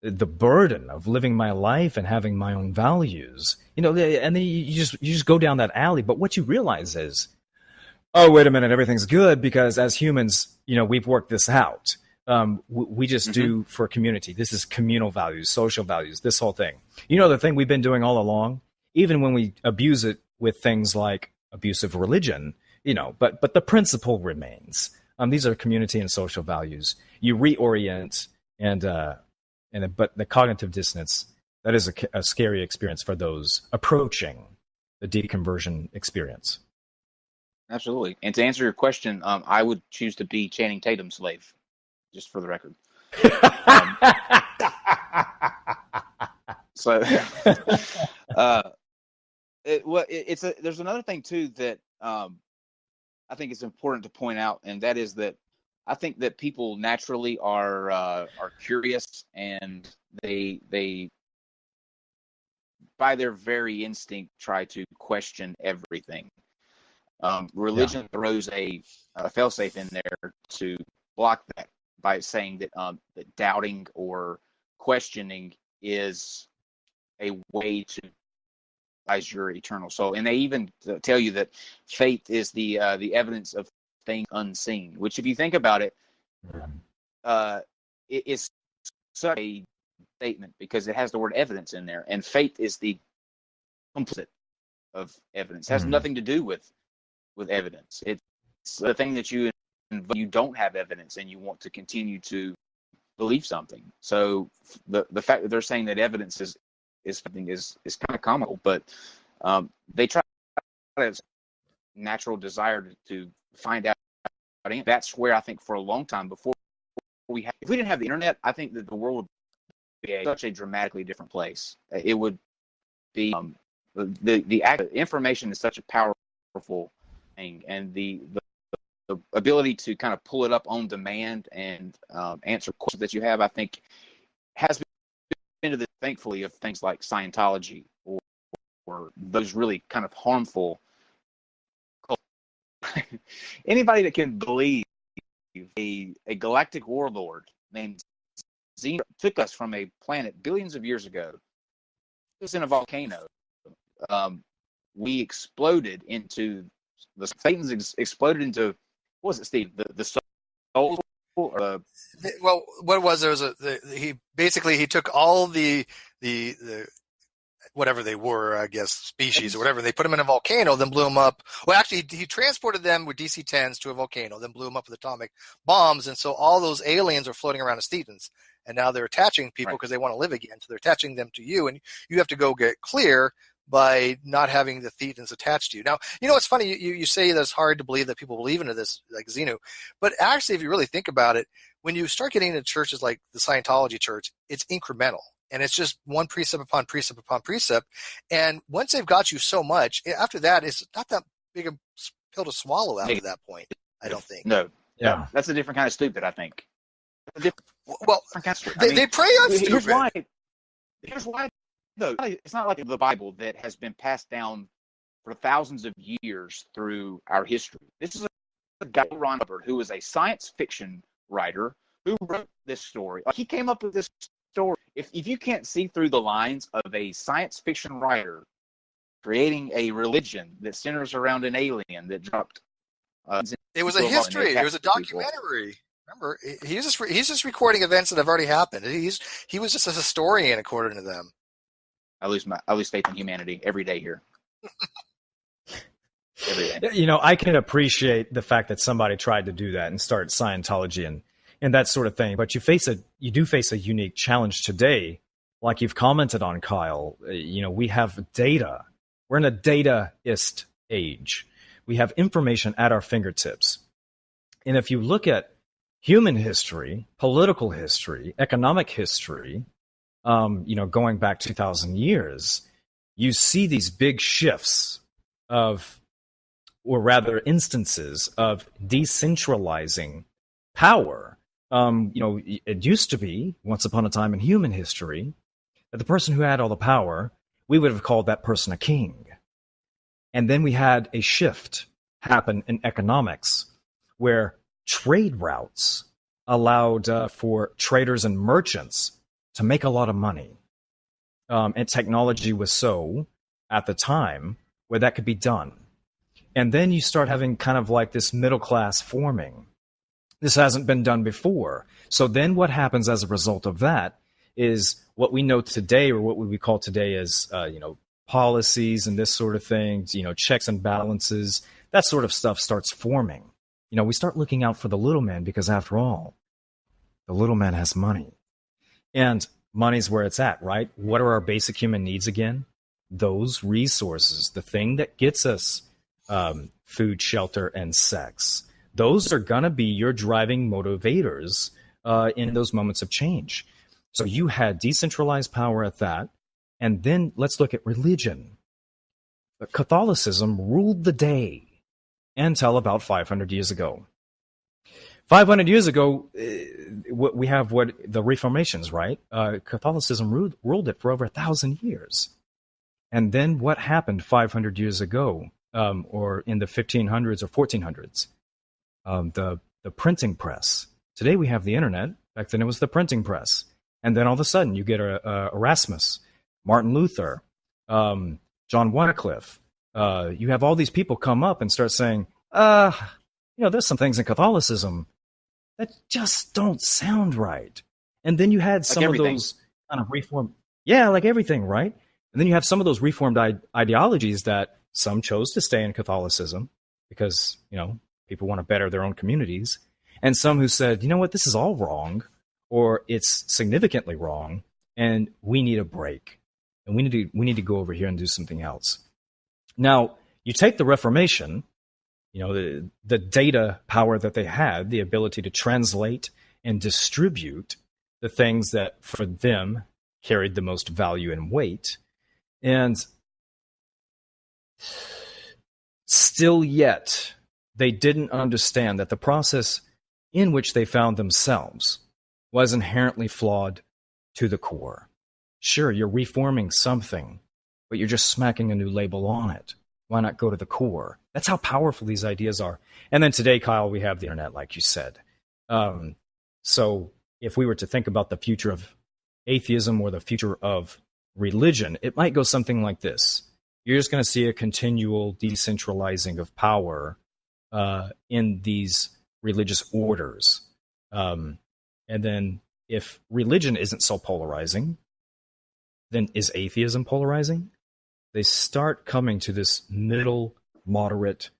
the burden of living my life and having my own values. And then you just go down that alley. But what you realize is, oh, wait a minute, everything's good because as humans, we've worked this out. We just do for community. This is communal values, social values, this whole thing. The thing we've been doing all along, even when we abuse it with things like abusive religion, but the principle remains. These are community and social values. You reorient but the cognitive dissonance, that is a scary experience for those approaching the deconversion experience. Absolutely. And to answer your question, I would choose to be Channing Tatum's slave, just for the record. There's another thing too that I think it's important to point out, and that is that I think that people naturally are curious, and they by their very instinct try to question everything. Religion throws a failsafe in there to block that by saying that that doubting or questioning is a way to realize your eternal soul. And they even tell you that faith is the evidence of things unseen, which, if you think about it, it is such a statement because it has the word evidence in there, and faith is the opposite of evidence. It has nothing to do with evidence. It's the thing that you don't have evidence and you want to continue to believe something. So the fact that they're saying that evidence is something is kind of comical, but they try to natural desire to find out. That's where I think for a long time before if we didn't have the internet, I think that the world would be such a dramatically different place. It would be the information is such a powerful thing, and the ability to kind of pull it up on demand and answer questions that you have, I think, has been to the thankfully of things like Scientology or those really kind of harmful. Anybody that can believe a galactic warlord named Xeno took us from a planet billions of years ago. It was in a volcano. We exploded into Satan's exploded into, what was it, Steve? The soul? Or well, what it was, there was he took all the whatever they were, I guess, species or whatever. They put them in a volcano, then blew them up. Well, actually, he transported them with DC-10s to a volcano, then blew them up with atomic bombs. And so all those aliens are floating around as thetans. And now they're attaching people because they want to live again. So they're attaching them to you. And you have to go get clear by not having the thetans attached to you. Now, it's funny. You say that it's hard to believe that people believe into this, like Xenu. But actually, if you really think about it, when you start getting into churches like the Scientology church, it's incremental. And it's just one precept upon precept upon precept. And once they've got you so much, after that, it's not that big a pill to swallow after that point, I don't think. No. Yeah. That's a different kind of stupid, I think. Well, they prey on stupid. Here's why. No, it's not like the Bible that has been passed down for thousands of years through our history. This is a guy, Ron Hubbard, who was a science fiction writer who wrote this story. He came up with this story. If you can't see through the lines of a science fiction writer creating a religion that centers around an alien that dropped, it was a history. It was a documentary. Remember, he's just recording events that have already happened. He was just a historian, according to them. I lose faith in humanity every day here. Every day. I can appreciate the fact that somebody tried to do that and start Scientology and that sort of thing. But you do face a unique challenge today, like you've commented on, Kyle. We have data. We're in a dataist age. We have information at our fingertips. And if you look at human history, political history, economic history, going back 2,000 years, you see these big shifts or rather instances of decentralizing power. It used to be, once upon a time in human history, that the person who had all the power, we would have called that person a king. And then we had a shift happen in economics where trade routes allowed for traders and merchants to make a lot of money. And technology was so, at the time, where that could be done. And then you start having kind of like this middle class forming. This hasn't been done before. So then what happens as a result of that is what we know today, or what we call today as, policies and this sort of thing, checks and balances, that sort of stuff starts forming. We start looking out for the little man because, after all, the little man has money. And money's where it's at, right? What are our basic human needs again? Those resources, the thing that gets us food, shelter, and sex. Those are going to be your driving motivators in those moments of change. So you had decentralized power at that. And then let's look at religion. Catholicism ruled the day until about 500 years ago. 500 years ago, we have the Reformations, right? Catholicism ruled it for over 1,000 years. And then what happened 500 years ago, or in the 1500s or 1400s? The printing press. Today we have the internet. Back then it was the printing press. And then all of a sudden you get Erasmus, Martin Luther, John Wycliffe. You have all these people come up and start saying, there's some things in Catholicism that just don't sound right. And then you had some of those kind of reformed, like everything, right? And then you have some of those reformed ideologies that some chose to stay in Catholicism because, people want to better their own communities. And some who said, this is all wrong, or it's significantly wrong, and we need a break. And we need to go over here and do something else. Now, you take the Reformation, the data power that they had, the ability to translate and distribute the things that for them carried the most value and weight. And still yet, they didn't understand that the process in which they found themselves was inherently flawed to the core. Sure, you're reforming something, but you're just smacking a new label on it. Why not go to the core? That's how powerful these ideas are. And then today, Kyle, we have the internet, like you said. So if we were to think about the future of atheism or the future of religion, it might go something like this. You're just going to see a continual decentralizing of power in these religious orders. And then if religion isn't so polarizing, then is atheism polarizing? They start coming to this middle, moderate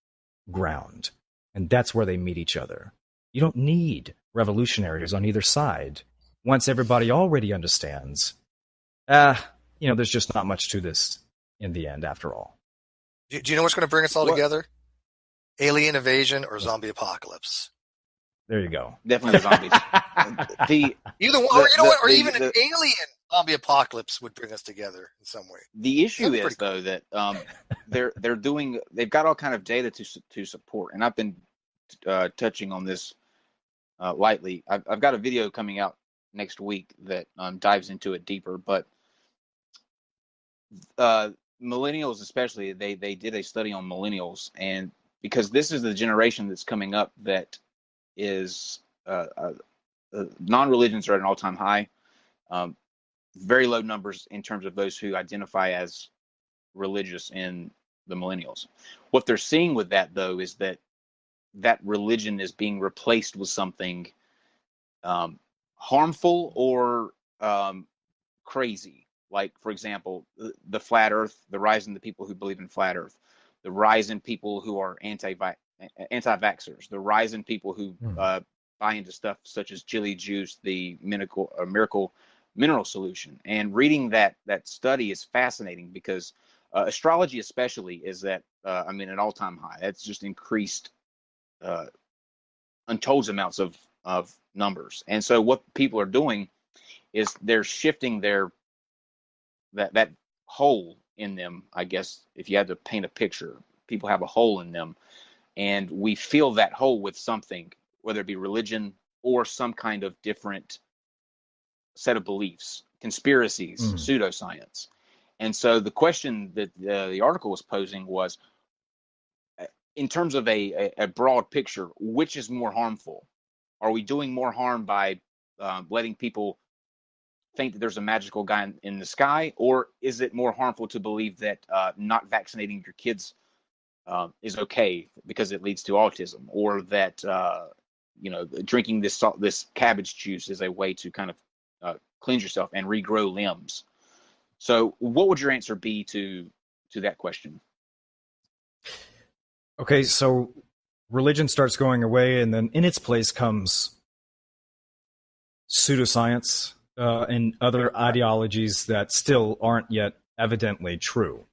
ground. And that's where they meet each other. You don't need revolutionaries on either side. Once everybody already understands, there's just not much to this in the end, after all. Do you know what's going to bring us all together? Alien invasion or zombie apocalypse? There you go. Definitely zombies. Either one, or even an alien zombie apocalypse would bring us together in some way. The issue is though that they've got all kind of data to support, and I've been touching on this lightly. I've got a video coming out next week that dives into it deeper, but millennials especially, they did a study on millennials, and because this is the generation that's coming up that is non-religions are at an all-time high. Very low numbers in terms of those who identify as religious in the millennials. What they're seeing with that, though, is that religion is being replaced with something harmful or crazy. Like, for example, the flat earth, the rise in the people who believe in flat earth, the rise in people who are anti-vaxxers, the rise in people who buy into stuff such as chili juice, the miracle mineral solution. And reading that study is fascinating because astrology especially is at an all-time high. That's just increased untold amounts of numbers. And so what people are doing is they're shifting that hole in them, I guess, if you had to paint a picture. People have a hole in them, and we fill that hole with something, whether it be religion or some kind of different set of beliefs, conspiracies, pseudoscience. And so the question that the article was posing was, in terms of a broad picture, which is more harmful? Are we doing more harm by letting people think that there's a magical guy in the sky, or is it more harmful to believe that not vaccinating your kids is okay because it leads to autism, or that drinking this cabbage juice is a way to kind of cleanse yourself and regrow limbs? So, what would your answer be to that question? Okay, so religion starts going away, and then in its place comes pseudoscience and other ideologies that still aren't yet evidently true.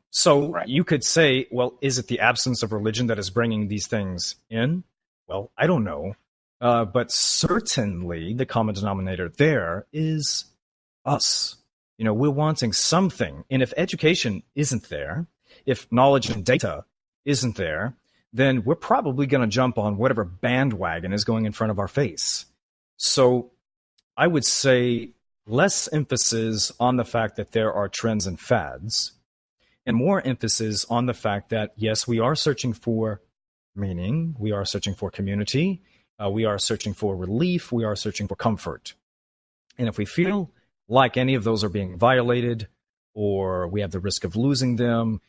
So Right. you could say, well, is it the absence of religion that is bringing these things in? Well, I don't know. But certainly the common denominator there is us. We're wanting something. And if education isn't there, if knowledge and data isn't there, then we're probably going to jump on whatever bandwagon is going in front of our face. So I would say less emphasis on the fact that there are trends and fads, and more emphasis on the fact that, yes, we are searching for meaning, we are searching for community, we are searching for relief, we are searching for comfort. And if we feel like any of those are being violated, or we have the risk of losing them,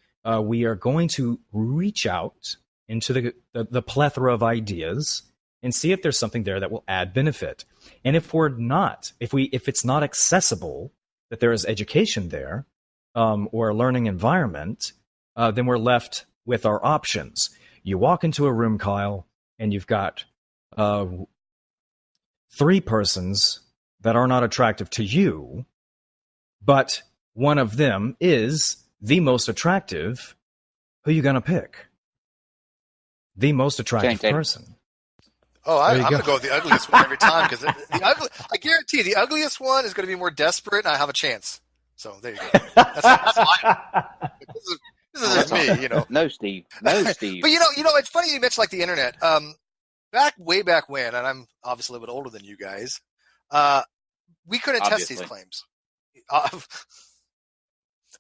we are going to reach out into the plethora of ideas and see if there's something there that will add benefit. And if it's not accessible, that there is education there, or a learning environment, then we're left with our options. You walk into a room, Kyle, and you've got 3 persons that are not attractive to you, but one of them is the most attractive. Who are you going to pick? The most attractive person. Oh, I'm going to go with the ugliest one every time, because I guarantee the ugliest one is going to be more desperate, and I have a chance. So there you go. That's my, this is just me, No, Steve. No, Steve. But it's funny you mentioned like the internet. Way back when, and I'm obviously a little bit older than you guys, we couldn't test these claims.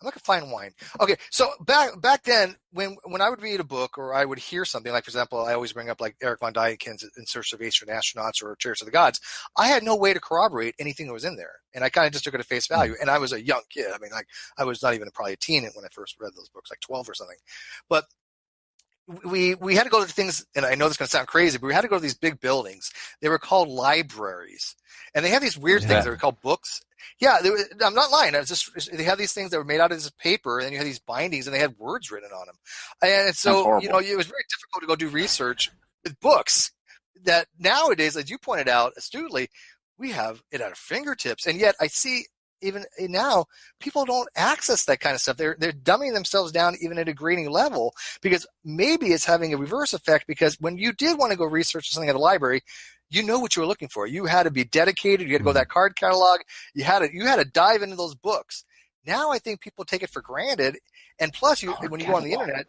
I'm like a fine wine. Okay, so back then, when I would read a book or I would hear something, like, for example, I always bring up like Eric von Däniken's In Search of Ancient Astronauts or Chariots of the Gods, I had no way to corroborate anything that was in there. And I kind of just took it at face value. And I was a young kid. I mean, like, I was not even probably a teen when I first read those books, like 12 or something. But we had to go to things, and I know this is going to sound crazy, but we had to go to these big buildings. They were called libraries. And they had these weird things that were called books. Yeah, I'm not lying. They have these things that were made out of this paper, and then you had these bindings, and they had words written on them. And so, it was very difficult to go do research with books that nowadays, as you pointed out astutely, we have it at our fingertips. And yet I see even now, people don't access that kind of stuff. They're dumbing themselves down even at a grading level, because maybe it's having a reverse effect, because when you did want to go research something at a library, you know what you were looking for. You had to be dedicated. You had to go to that card catalog. You had to dive into those books. Now I think people take it for granted. And plus, when you go on the internet,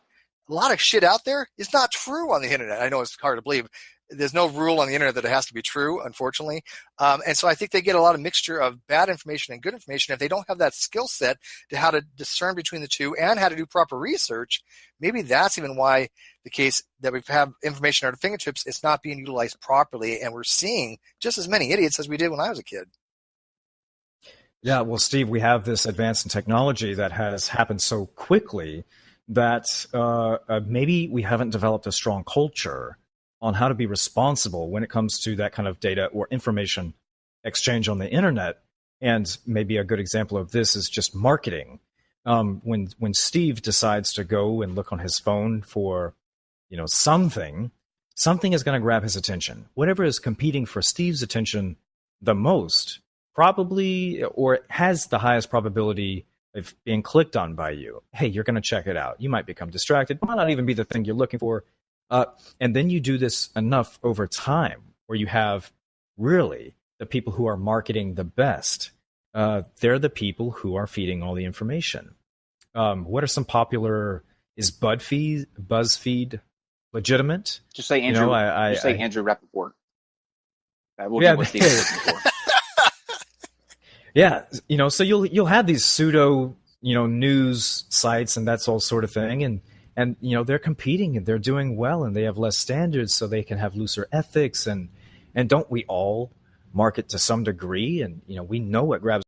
a lot of shit out there is not true on the internet. I know it's hard to believe. There's no rule on the internet that it has to be true, unfortunately. And so I think they get a lot of mixture of bad information and good information. If they don't have that skill set to how to discern between the two and how to do proper research, maybe that's even why the case that we have information at our fingertips, it's not being utilized properly. And we're seeing just as many idiots as we did when I was a kid. Yeah, well, Steve, we have this advance in technology that has happened so quickly that maybe we haven't developed a strong culture on how to be responsible when it comes to that kind of data or information exchange on the internet. And maybe a good example of this is just marketing. When Steve decides to go and look on his phone for, something is going to grab his attention. Whatever is competing for Steve's attention the most, probably, or has the highest probability of being clicked on by you. Hey, you're going to check it out. You might become distracted. It might not even be the thing you're looking for. And then you do this enough over time where you have really the people who are marketing the best. They're the people who are feeding all the information. What are some popular? Is BuzzFeed legitimate? Just say Andrew. Andrew Rappaport. That will be what Steve's looking for. Yeah, so you'll have these pseudo news sites and that's all sort of thing, and they're competing and they're doing well and they have less standards, so they can have looser ethics, and don't we all market to some degree, and we know what grabs